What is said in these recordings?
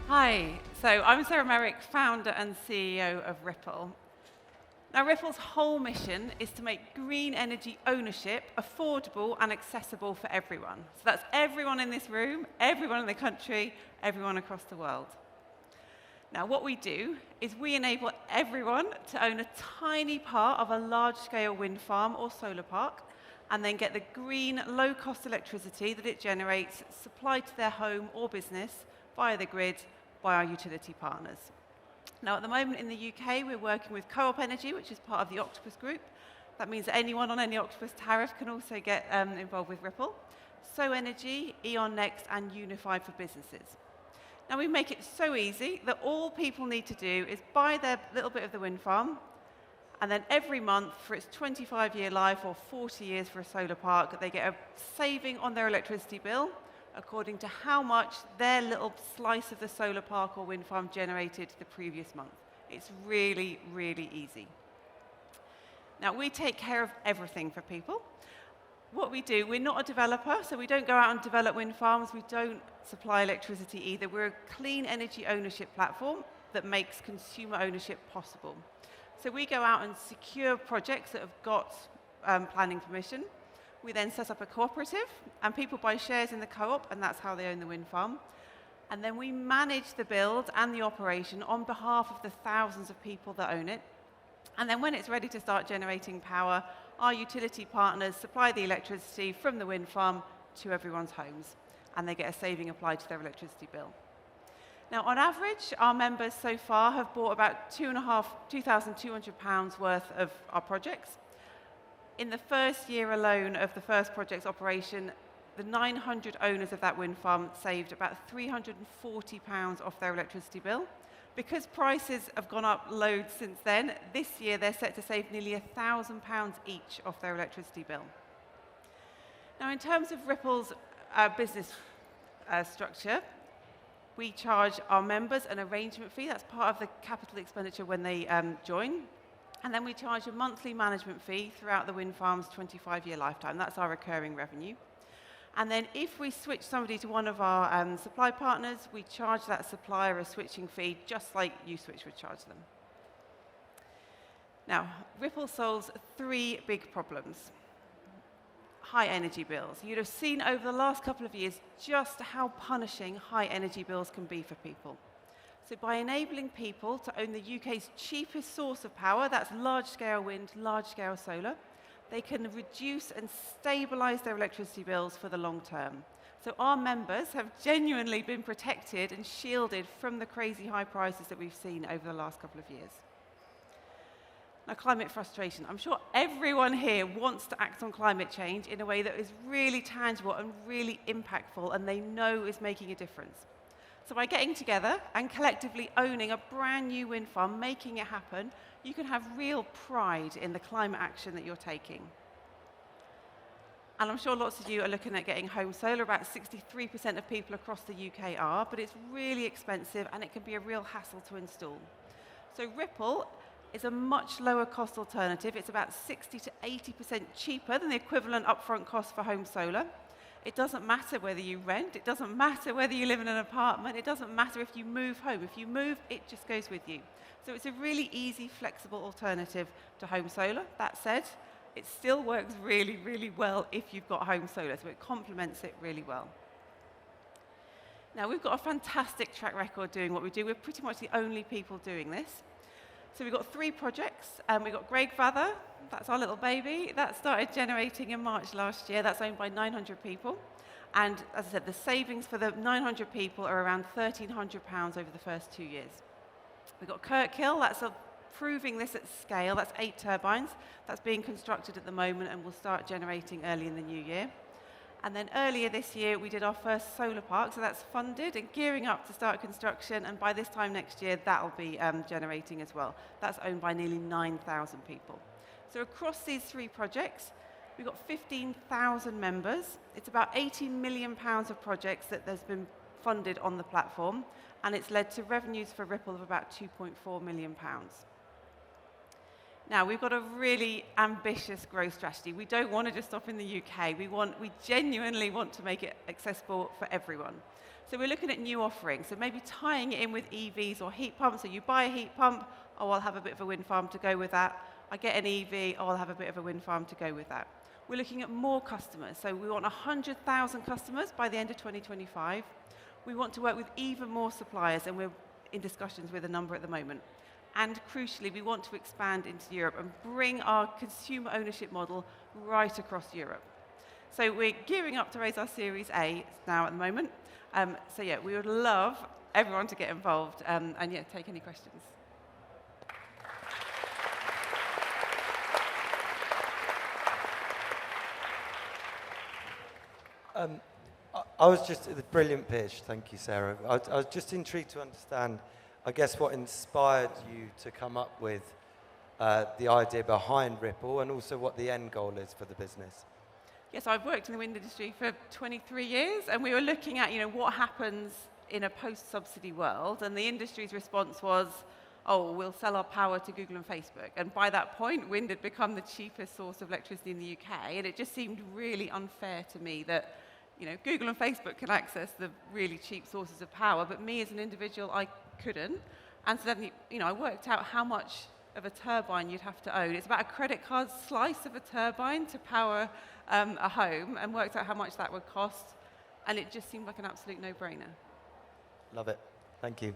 Hi, so I'm Sarah Merrick, founder and CEO of Ripple. Now, Ripple's whole mission is to make green energy ownership affordable and accessible for everyone. So that's everyone in this room, everyone in the country, everyone across the world. Now, what we do is we enable everyone to own a tiny part of a large-scale wind farm or solar park, and then get the green, low-cost electricity that it generates supplied to their home or business via the grid by our utility partners. Now, at the moment in the UK, we're working with Co-op Energy, which is part of the Octopus Group. That means that anyone on any Octopus tariff can also get involved with Ripple. So Energy, E.ON Next, and Unified for Businesses. Now, we make it so easy that all people need to do is buy their little bit of the wind farm, and then every month for its 25-year life or 40 years for a solar park, they get a saving on their electricity bill according to how much their little slice of the solar park or wind farm generated the previous month. It's really, really easy. Now, we take care of everything for people. What we do, we're not a developer, so we don't go out and develop wind farms. We don't supply electricity either. We're a clean energy ownership platform that makes consumer ownership possible. So we go out and secure projects that have got planning permission. We then set up a cooperative, and people buy shares in the co-op, and that's how they own the wind farm. And then we manage the build and the operation on behalf of the thousands of people that own it. And then when it's ready to start generating power, our utility partners supply the electricity from the wind farm to everyone's homes, and they get a saving applied to their electricity bill. Now, on average, our members so far have bought about £2,200 worth of our projects. In the first year alone of the first project's operation, the 900 owners of that wind farm saved about £340 off their electricity bill. Because prices have gone up loads since then, this year they're set to save nearly £1,000 each off their electricity bill. Now, in terms of Ripple's business structure, we charge our members an arrangement fee. That's part of the capital expenditure when they join. And then we charge a monthly management fee throughout the wind farm's 25-year lifetime. That's our recurring revenue. And then if we switch somebody to one of our supply partners, we charge that supplier a switching fee, just like Uswitch would charge them. Now, Ripple solves three big problems. High energy bills. You'd have seen over the last couple of years just how punishing high energy bills can be for people. So by enabling people to own the UK's cheapest source of power, that's large-scale wind, large-scale solar, they can reduce and stabilize their electricity bills for the long term. So our members have genuinely been protected and shielded from the crazy high prices that we've seen over the last couple of years. Now, climate frustration. I'm sure everyone here wants to act on climate change in a way that is really tangible and really impactful, and they know is making a difference. So by getting together and collectively owning a brand new wind farm, making it happen, you can have real pride in the climate action that you're taking. And I'm sure lots of you are looking at getting home solar. About 63% of people across the UK are, but it's really expensive and it can be a real hassle to install. So Ripple is a much lower cost alternative. It's about 60 to 80% cheaper than the equivalent upfront cost for home solar. It doesn't matter whether you rent, it doesn't matter whether you live in an apartment, it doesn't matter if you move home. If you move, it just goes with you. So it's a really easy, flexible alternative to home solar. That said, it still works really, really well if you've got home solar, so it complements it really well. Now, we've got a fantastic track record doing what we do. We're pretty much the only people doing this. So we've got three projects. We've got Greg Vather, that's our little baby. That started generating in March last year. That's owned by 900 people. And as I said, the savings for the 900 people are around £1,300 over the first 2 years. We've got Kirkhill, that's proving this at scale. That's 8 turbines. That's being constructed at the moment and will start generating early in the new year. And then earlier this year, we did our first solar park, so that's funded and gearing up to start construction, and by this time next year, that'll be generating as well. That's owned by nearly 9,000 people. So across these three projects, we've got 15,000 members. It's about £80 million of projects that there's been funded on the platform, and it's led to revenues for Ripple of about £2.4 million. Now, we've got a really ambitious growth strategy. We don't want to just stop in the UK. We genuinely want to make it accessible for everyone. So we're looking at new offerings. So maybe tying it in with EVs or heat pumps. So you buy a heat pump, oh, I'll have a bit of a wind farm to go with that. I get an EV, oh, I'll have a bit of a wind farm to go with that. We're looking at more customers. So we want 100,000 customers by the end of 2025. We want to work with even more suppliers, and we're in discussions with a number at the moment. And crucially, we want to expand into Europe and bring our consumer ownership model right across Europe. So we're gearing up to raise our Series A now at the moment. So yeah, we would love everyone to get involved and yeah, take any questions. I was just, a brilliant pitch, thank you, Sarah. I was just intrigued to understand, I guess, what inspired you to come up with the idea behind Ripple, and also what the end goal is for the business. Yes, I've worked in the wind industry for 23 years, and we were looking at, what happens in a post-subsidy world, and the industry's response was, oh, we'll sell our power to Google and Facebook. And by that point, wind had become the cheapest source of electricity in the UK, and it just seemed really unfair to me that, Google and Facebook can access the really cheap sources of power, but me as an individual, I couldn't. And so then, I worked out how much of a turbine you'd have to own. It's about a credit card slice of a turbine to power a home, and worked out how much that would cost, and it just seemed like an absolute no-brainer. Love it. Thank you.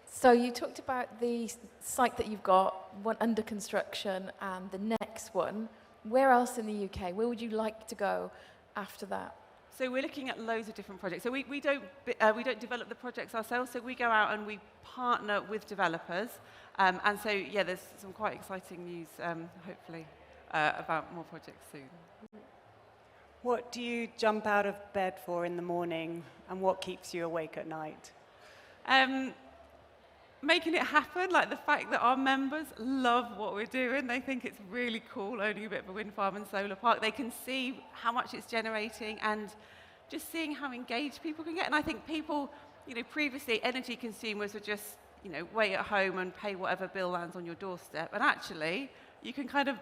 So you talked about the site that you've got, one under construction, and the next one. Where else in the UK? Where would you like to go after that? So we're looking at loads of different projects. So we don't develop the projects ourselves. So we go out and we partner with developers. And so yeah, there's some quite exciting news, hopefully, about more projects soon. What do you jump out of bed for in the morning, and what keeps you awake at night? Making it happen, like the fact that our members love what we're doing. They think it's really cool owning a bit of a wind farm and solar park. They can see how much it's generating, and just seeing how engaged people can get. And I think people, previously energy consumers would just, wait at home and pay whatever bill lands on your doorstep. And actually, you can kind of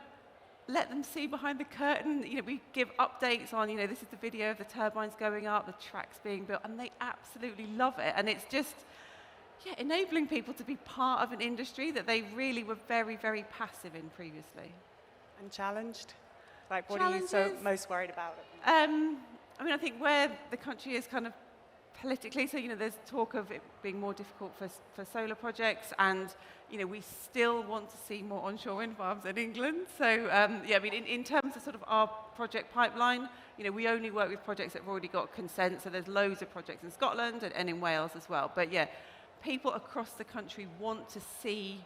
let them see behind the curtain. We give updates on, this is the video of the turbines going up, the tracks being built, and they absolutely love it. And it's just, enabling people to be part of an industry that they really were very, very passive in previously. And challenged? Like, what are you so most worried about? I think where the country is kind of politically, so, there's talk of it being more difficult for solar projects, and, we still want to see more onshore wind farms in England. So, in terms of sort of our project pipeline, we only work with projects that have already got consent, so there's loads of projects in Scotland and in Wales as well. But yeah, people across the country want to see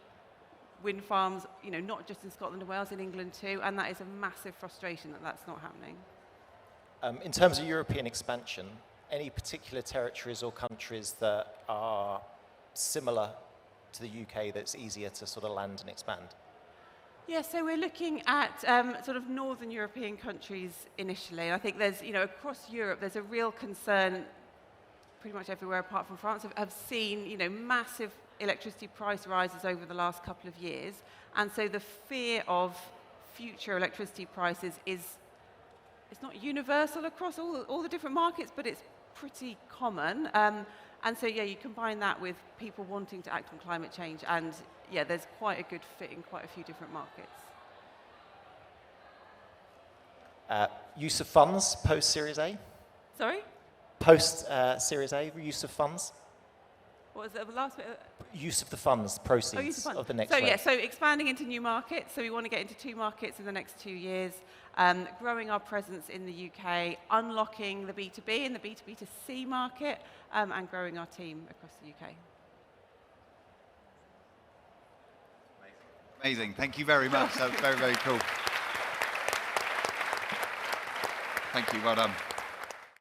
wind farms, not just in Scotland and Wales, in England too, and that is a massive frustration that that's not happening. In terms of European expansion, any particular territories or countries that are similar to the UK that's easier to sort of land and expand? Yeah, so we're looking at sort of northern European countries initially. I think there's, across Europe, there's a real concern, pretty much everywhere apart from France, have seen, massive electricity price rises over the last couple of years. And so the fear of future electricity prices it's not universal across all the different markets, but it's pretty common. And so, yeah, you combine that with people wanting to act on climate change, and yeah, there's quite a good fit in quite a few different markets. Use of funds post-Series A? Sorry? Post-Series A, use of funds? What was the last bit? Use of the funds, proceeds use of funds. of the next So round. yeah, so expanding into new markets. So we want to get into 2 markets in the next 2 years, growing our presence in the UK, unlocking the B2B and the B2B2C market, and growing our team across the UK. Amazing. Thank you very much. That was very, very cool. Thank you. Well done.